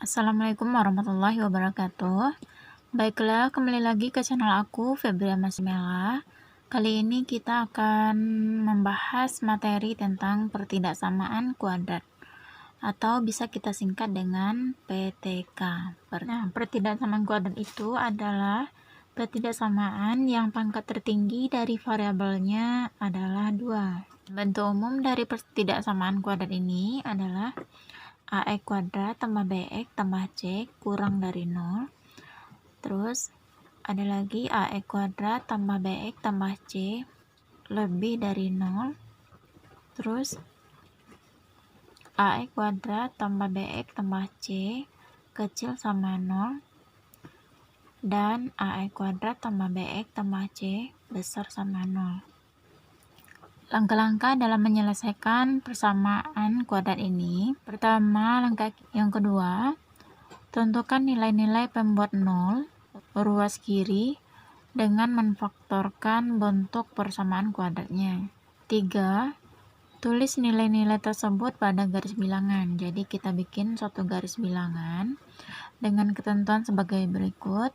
Assalamualaikum warahmatullahi wabarakatuh. Baiklah, kembali lagi ke channel aku, Febria Masmela. Kali ini kita akan membahas materi tentang pertidaksamaan kuadrat, atau bisa kita singkat dengan PTK. Nah, pertidaksamaan kuadrat itu adalah pertidaksamaan yang pangkat tertinggi dari variabelnya adalah 2. Bentuk umum dari pertidaksamaan kuadrat ini adalah AX kuadrat tambah BX tambah C kurang dari 0. Terus ada lagi AX kuadrat tambah BX tambah C lebih dari 0. Terus AX kuadrat tambah BX tambah C kecil sama 0. Dan AX kuadrat tambah BX tambah C besar sama 0. Langkah-langkah dalam menyelesaikan persamaan kuadrat ini. Pertama, langkah yang kedua, tentukan nilai-nilai pembuat 0 ruas kiri dengan memfaktorkan bentuk persamaan kuadratnya. 3. Tulis nilai-nilai tersebut pada garis bilangan. Jadi kita bikin suatu garis bilangan dengan ketentuan sebagai berikut,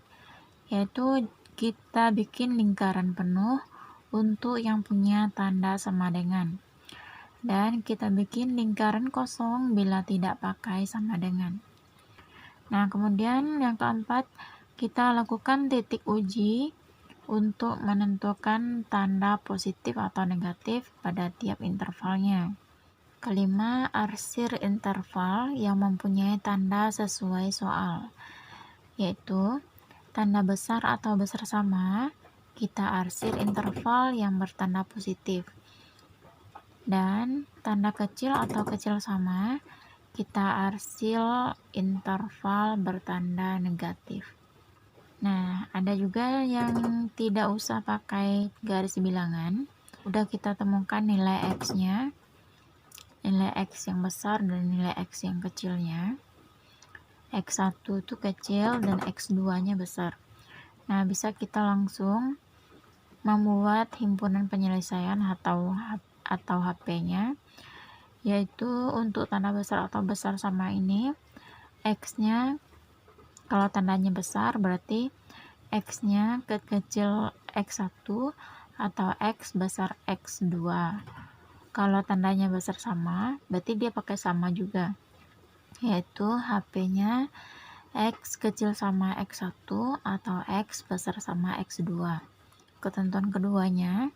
yaitu kita bikin lingkaran penuh untuk yang punya tanda sama dengan, dan kita bikin lingkaran kosong bila tidak pakai sama dengan. Nah, kemudian yang keempat, kita lakukan titik uji untuk menentukan tanda positif atau negatif pada tiap intervalnya. Kelima, arsir interval yang mempunyai tanda sesuai soal, yaitu tanda besar atau besar sama, kita arsir interval yang bertanda positif. Dan tanda kecil atau kecil sama, kita arsir interval bertanda negatif. Nah, ada juga yang tidak usah pakai garis bilangan. Udah kita temukan nilai X-nya, nilai X yang besar dan nilai X yang kecilnya. X1 itu kecil dan X2-nya besar. Nah, bisa kita langsung membuat himpunan penyelesaian atau HP-nya, yaitu untuk tanda besar atau besar sama ini, X-nya kalau tandanya besar berarti X-nya kecil X1 atau X besar X2. Kalau tandanya besar sama berarti dia pakai sama juga, yaitu HP-nya X kecil sama X1 atau X besar sama X2. Ketentuan keduanya,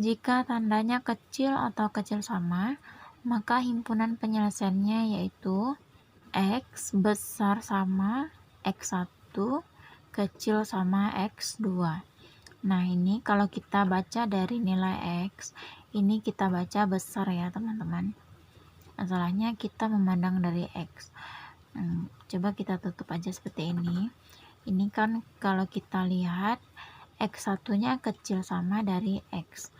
jika tandanya kecil atau kecil sama, maka himpunan penyelesaiannya yaitu X besar sama X1 kecil sama X2. Nah, ini kalau kita baca dari nilai X, ini kita baca besar ya teman-teman. Masalahnya kita memandang dari X. Coba kita tutup aja seperti ini. Ini kan kalau kita lihat X1-nya kecil sama dari X.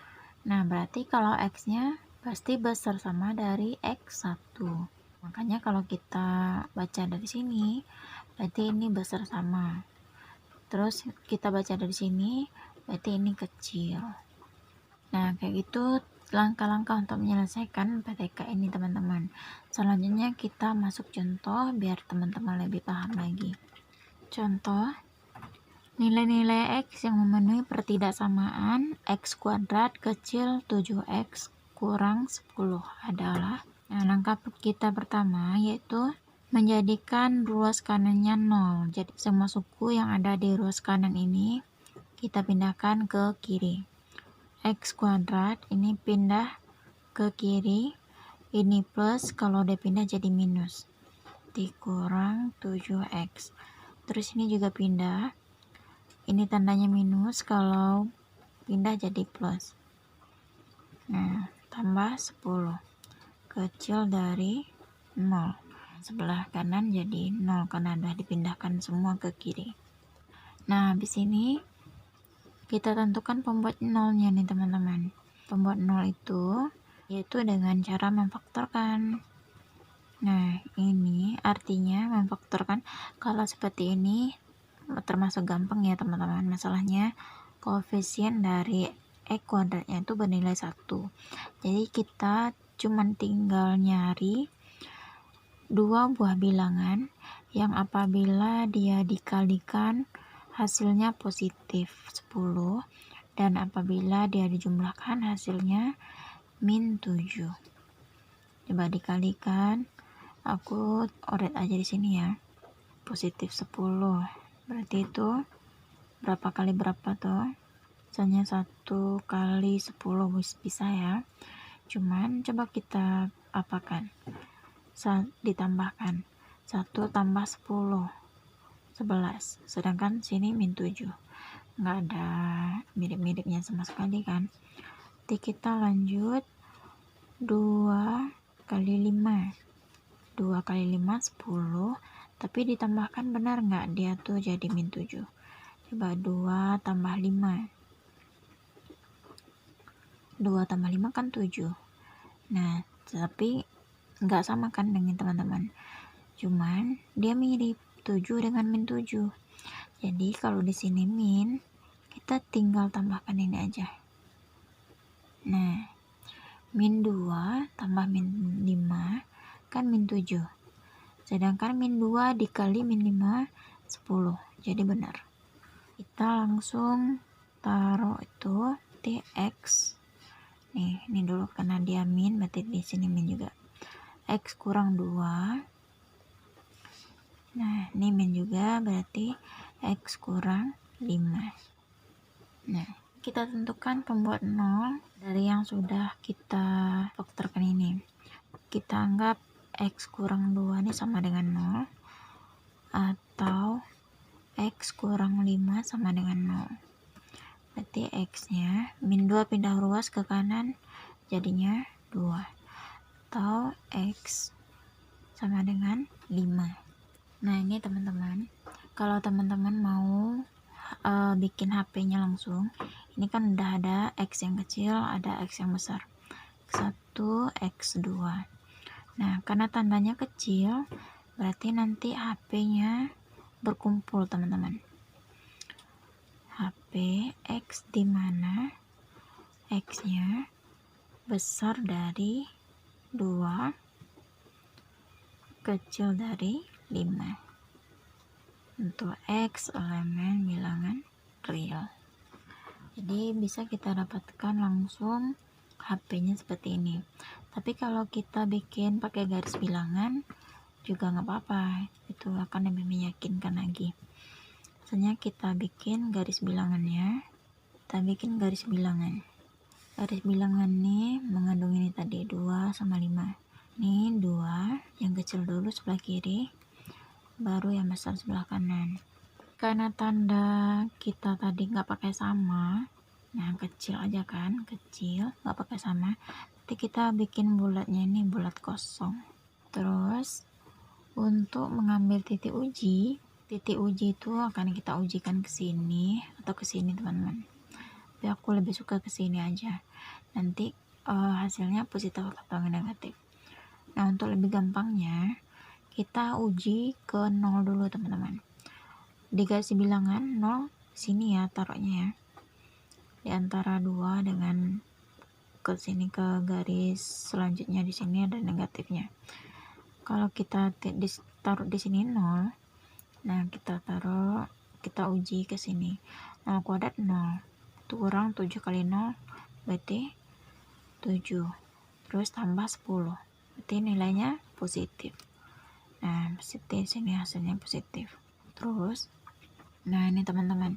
Nah, berarti kalau X-nya pasti besar sama dari X1. Makanya kalau kita baca dari sini, berarti ini besar sama. Terus kita baca dari sini, berarti ini kecil. Nah, kayak gitu langkah-langkah untuk menyelesaikan PTK ini teman-teman. Selanjutnya kita masuk contoh biar teman-teman lebih paham lagi. Contoh, nilai-nilai X yang memenuhi pertidaksamaan X kuadrat kecil 7X kurang 10 adalah, langkah kita pertama yaitu menjadikan ruas kanannya 0. Jadi semua suku yang ada di ruas kanan ini kita pindahkan ke kiri. X kuadrat ini pindah ke kiri, ini plus, kalau udah pindah jadi minus, dikurang 7X. Terus ini juga pindah, ini tandanya minus, kalau pindah jadi plus. Nah, tambah 10 kecil dari 0. Sebelah kanan jadi 0 karena sudah dipindahkan semua ke kiri. Nah, habis ini kita tentukan pembuat 0-nya nih teman-teman. Pembuat 0 itu yaitu dengan cara memfaktorkan. Nah, ini artinya memfaktorkan. Kalau seperti ini termasuk gampang ya teman-teman. Masalahnya koefisien dari X kuadratnya itu bernilai 1. Jadi kita cuman tinggal nyari dua buah bilangan yang apabila dia dikalikan hasilnya positif 10 dan apabila dia dijumlahkan hasilnya min 7. Coba dikalikan, aku oret aja di sini ya. Positif 10. Berarti itu berapa kali berapa tuh? Misalnya 1 kali 10 bisa ya. Cuman coba kita apakan? Ditambahkan 1 tambah 10 11, sedangkan sini min 7, nggak ada mirip-miripnya sama sekali kan. Nanti kita lanjut 2 kali 5 10, tapi ditambahkan benar nggak dia tuh jadi min 7. Coba 2 tambah 5 kan 7. Nah tapi nggak sama kan dengan teman-teman, cuman dia mirip 7 dengan min 7. Jadi kalau di sini min, kita tinggal tambahkan ini aja. Nah, min 2 tambah min 5 kan min 7. Sedangkan min 2 dikali min 5 10. Jadi benar. Kita langsung taruh itu X. Nih, ini dulu karena dia min, berarti di sini min juga. X kurang 2. Nah, ini min juga, berarti X kurang 5. Nah, kita tentukan pembuat 0 dari yang sudah kita faktorkan ini. Kita anggap X kurang 2 ini sama dengan 0, atau X kurang 5 sama dengan 0. Berarti X nya min 2 pindah ruas ke kanan, jadinya 2. Atau X sama dengan 5. Nah ini teman-teman, kalau teman-teman mau bikin HP-nya langsung, ini kan udah ada X yang kecil, ada X yang besar, X1, X2. Nah karena tandanya kecil, berarti nanti HP-nya berkumpul teman-teman. HP X di mana X-nya besar dari 2, kecil dari 5. Untuk X elemen bilangan real. Jadi bisa kita dapatkan langsung HP-nya seperti ini. Tapi kalau kita bikin pakai garis bilangan juga nggak apa-apa, itu akan lebih meyakinkan lagi. Misalnya kita bikin garis bilangannya, garis bilangan nih mengandung ini tadi 2 sama 5. Ini 2 yang kecil dulu sebelah kiri, baru yang besar sebelah kanan. Karena tanda kita tadi nggak pakai sama, nah kecil aja kan, kecil nggak pakai sama, nanti kita bikin bulatnya ini bulat kosong. Terus untuk mengambil titik uji itu akan kita ujikan ke sini atau ke sini teman-teman, tapi aku lebih suka ke sini aja, nanti hasilnya positif atau negatif. Nah untuk lebih gampangnya kita uji ke 0 dulu teman-teman. Di garis bilangan 0 sini ya taruhnya ya, di antara 2 dengan ke sini, ke garis selanjutnya di sini ada negatifnya. Kalau kita taruh di sini 0, nah kita uji ke sini, 0 kuadrat 0, itu kurang 7 kali 0 berarti 7, terus tambah 10, berarti nilainya positif. Nah positif, sini hasilnya positif. Terus nah ini teman-teman,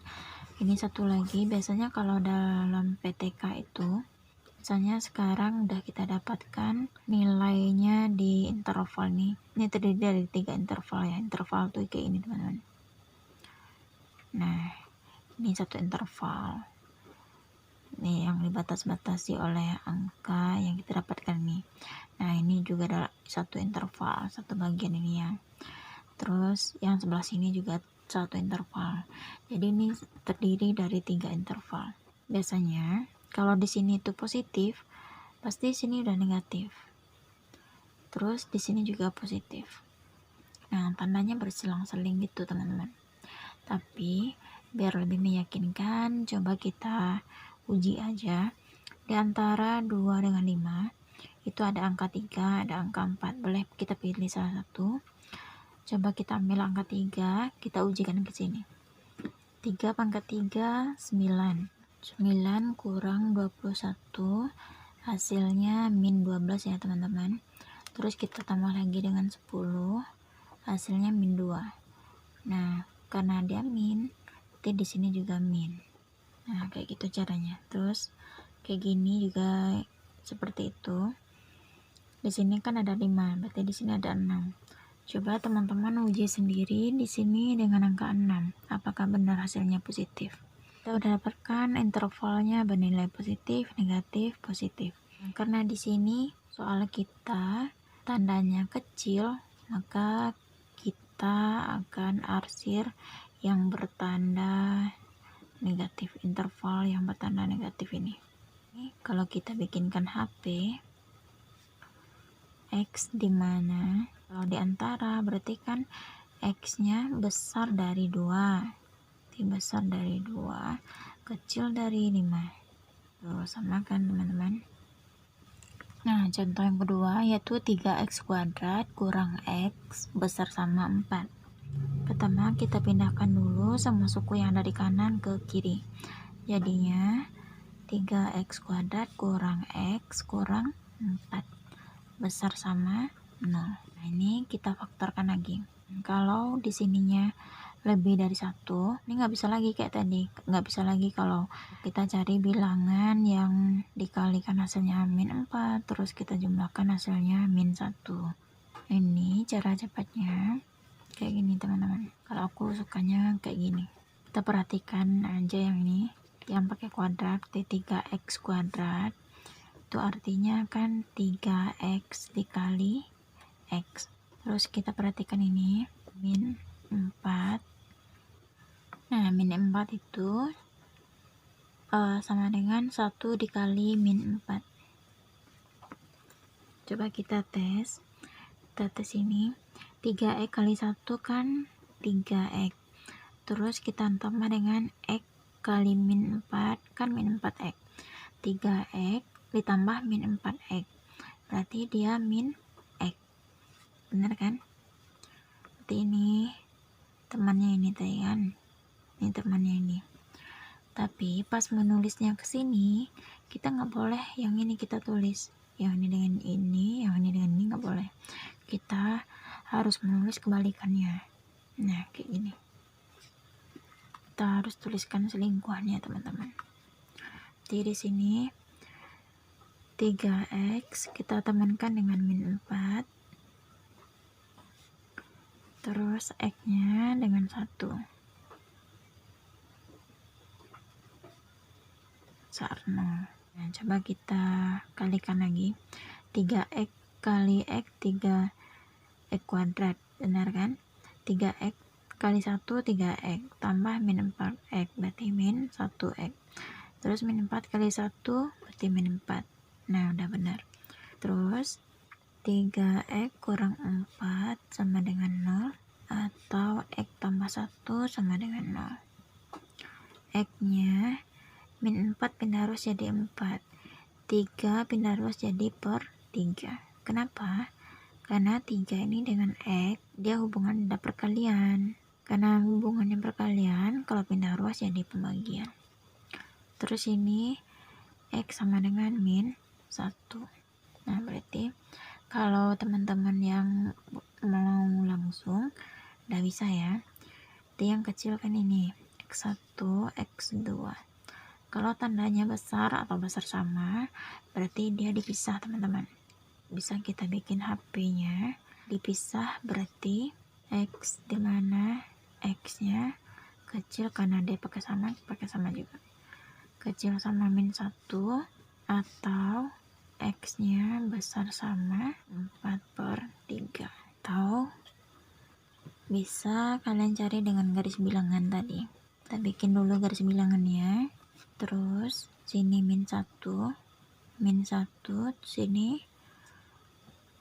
ini satu lagi, biasanya kalau dalam PTK itu misalnya sekarang udah kita dapatkan nilainya di interval nih, ini terdiri dari 3 interval ya, interval tuh kayak ini teman-teman. Nah ini satu interval nih yang dibatas-batasi oleh angka yang kita dapatkan nih. Nah ini juga ada satu interval, satu bagian ini ya. Terus yang sebelah sini juga satu interval. Jadi ini terdiri dari 3 interval. Biasanya kalau di sini itu positif, pasti sini udah negatif. Terus di sini juga positif. Nah tandanya berselang-seling gitu teman-teman. Tapi biar lebih meyakinkan, coba kita uji aja di antara 2 dengan 5 itu ada angka 3, ada angka 4. Boleh kita pilih salah satu. Coba kita ambil angka 3, kita ujikan ke sini. 3 pangkat 3, 9. 9 kurang 21, hasilnya min 12 ya teman-teman. Terus kita tambah lagi dengan 10, hasilnya min 2. Nah, karena dia min, berarti di sini juga min. Nah, kayak gitu caranya. Terus kayak gini juga seperti itu. Di sini kan ada 5, berarti di sini ada 6. Coba teman-teman uji sendiri di sini dengan angka 6. Apakah benar hasilnya positif? Kita udah dapatkan intervalnya bernilai positif, negatif, positif. Nah, karena di sini soal kita tandanya kecil, maka kita akan arsir yang bertanda negatif, interval yang bertanda negatif ini. Kalau kita bikinkan HP X dimana kalau diantara berarti kan X nya besar dari 2, besar dari 2, kecil dari 5. Tuh, sama kan teman-teman. Nah, contoh yang kedua yaitu 3x kuadrat kurang x besar sama 4. Pertama kita pindahkan dulu semua suku yang ada di kanan ke kiri. Jadinya 3x kuadrat kurang x kurang 4 besar sama 0. Nah, ini kita faktorkan lagi. Kalau di sininya lebih dari 1, ini nggak bisa lagi kayak tadi. Nggak bisa lagi kalau kita cari bilangan yang dikalikan hasilnya min 4, terus kita jumlahkan hasilnya min 1. Ini cara cepatnya kayak gini teman-teman. Kalau aku sukanya kayak gini. Kita perhatikan aja yang ini, yang pakai kuadrat, 3x kuadrat itu artinya kan 3x dikali x. Terus kita perhatikan ini min 4. Nah, min 4 itu sama dengan 1 dikali min 4. Coba kita tes. Kita tes ini 3x kali 1 kan 3x. Terus kita tambah dengan x kali min 4 kan min 4x. 3x ditambah min 4x. Berarti dia min x. Benar kan? Berarti ini temannya ini tadi kan. Ini temannya ini. Tapi pas menulisnya ke sini, kita nggak boleh yang ini kita tulis. Yang ini dengan ini, yang ini dengan ini nggak boleh. Kita harus menulis kebalikannya. Nah, kayak gini. Kita harus tuliskan selingkuhannya, teman-teman. Jadi di sini 3x kita temankan dengan min 4. Terus x-nya dengan 1. Besar 0. Nah, coba kita kalikan lagi. 3x kali x 3x kuadrat. Benar kan? 3x kali 1 3x tambah min 4x berarti min 1x. Terus min 4 kali 1 berarti min 4. Nah, udah benar. Terus 3x kurang 4 sama dengan 0 atau x tambah 1 sama dengan 0. X-nya min 4 pindah ruas jadi 4. 3 pindah ruas jadi per 3. Kenapa? Karena 3 ini dengan x dia hubungan ada perkalian. Karena hubungannya perkalian, kalau pindah ruas jadi pembagian. Terus ini x sama dengan min 1. Nah, berarti kalau teman-teman yang mau langsung udah bisa ya. Jadi yang kecil kan ini x1, x2. Kalau tandanya besar atau besar sama, berarti dia dipisah, teman-teman. Bisa kita bikin HP-nya dipisah, berarti x dimana x-nya kecil karena dia pakai sama juga. Kecil sama min 1 atau x-nya besar sama 4/3. Atau bisa kalian cari dengan garis bilangan tadi. Kita bikin dulu garis bilangannya. Terus sini min 1, sini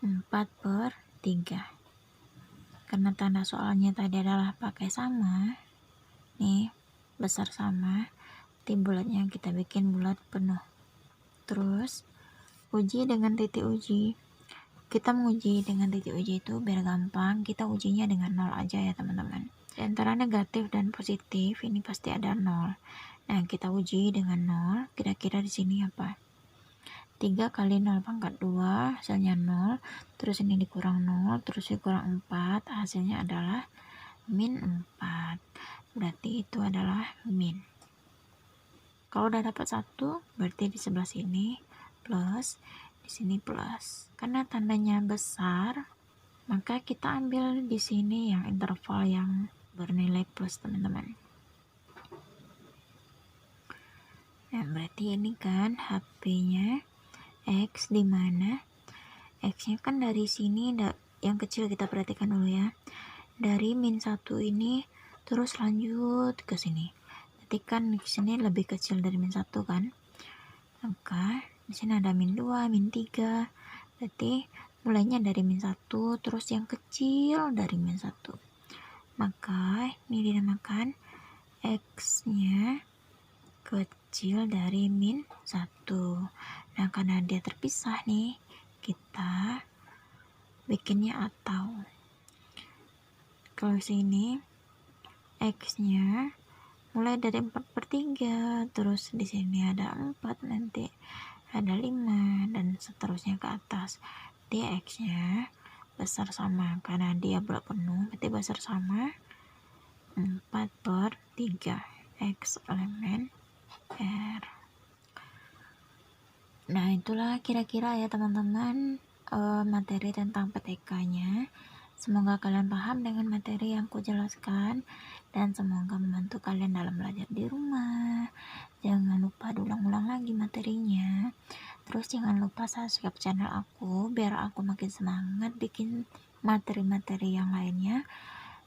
4/3. Karena tanda soalnya tadi adalah pakai sama, nih besar sama, nanti bulatnya kita bikin bulat penuh. Terus uji dengan titik uji. Kita menguji dengan titik uji itu biar gampang, kita ujinya dengan 0 aja ya teman-teman. Di antara negatif dan positif ini pasti ada 0. Nah, kita uji dengan 0, kira-kira di sini apa? 3 kali 0 pangkat 2, hasilnya 0, terus ini dikurang 0, terus dikurang 4, hasilnya adalah min 4. Berarti itu adalah min. Kalau udah dapat 1, berarti di sebelah sini plus, di sini plus. Karena tandanya besar, maka kita ambil di sini yang interval yang bernilai plus, teman-teman. Nah, berarti ini kan HP-nya X, di mana X-nya kan dari sini yang kecil kita perhatikan dulu ya. Dari min 1 ini terus lanjut ke sini. Berarti kan di sini lebih kecil dari min 1 kan? Maka di sini ada min 2, min 3. Berarti mulainya dari min 1 terus yang kecil dari min 1. Maka ini dinamakan X-nya kecil dari min 1. Nah, karena dia terpisah nih, kita bikinnya atau. Kalau sini X-nya mulai dari 4/3, terus di sini ada 4, nanti ada 5, dan seterusnya ke atas. Di X-nya besar sama, karena dia blok penuh, berarti besar sama 4/3 X elemen R. Nah, itulah kira-kira ya teman-teman materi tentang PTK-nya. Semoga kalian paham dengan materi yang kujelaskan, dan semoga membantu kalian dalam belajar di rumah. Jangan lupa diulang-ulang lagi materinya. Terus jangan lupa subscribe channel aku biar aku makin semangat bikin materi-materi yang lainnya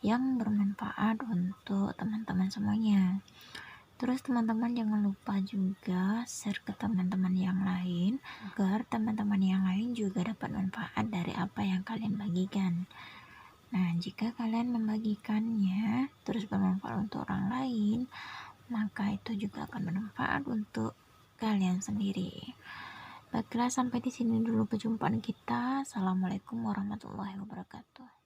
yang bermanfaat untuk teman-teman semuanya. Terus teman-teman jangan lupa juga share ke teman-teman yang lain agar teman-teman yang lain juga dapat manfaat dari apa yang kalian bagikan. Nah, jika kalian membagikannya terus bermanfaat untuk orang lain, maka itu juga akan bermanfaat untuk kalian sendiri. Baiklah, sampai di sini dulu perjumpaan kita. Assalamualaikum warahmatullahi wabarakatuh.